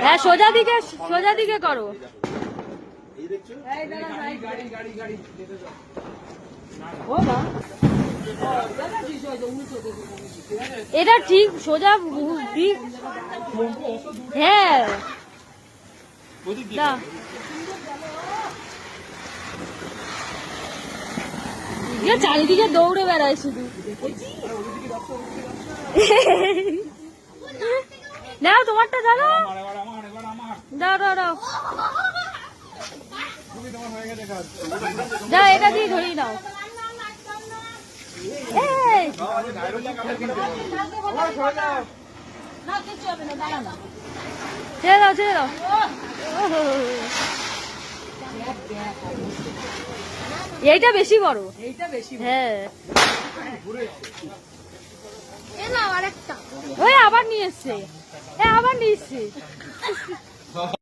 হ্যাঁ সোজা দিকে করো। এটা ঠিক সোজা দিক। হ্যাঁ চারিদিকে দৌড়ে বেড়ায় শুধু। দাও তোমারটা দাও দাও দাও দাও দাও, এটা দিয়ে ধরিয়ে দাও। ছেড়ে দাও ছেড়ে দাও। এইটা বেশি বড়। হ্যাঁ ওই আবার নিয়ে এসছে, আবার নিয়ে এসছে।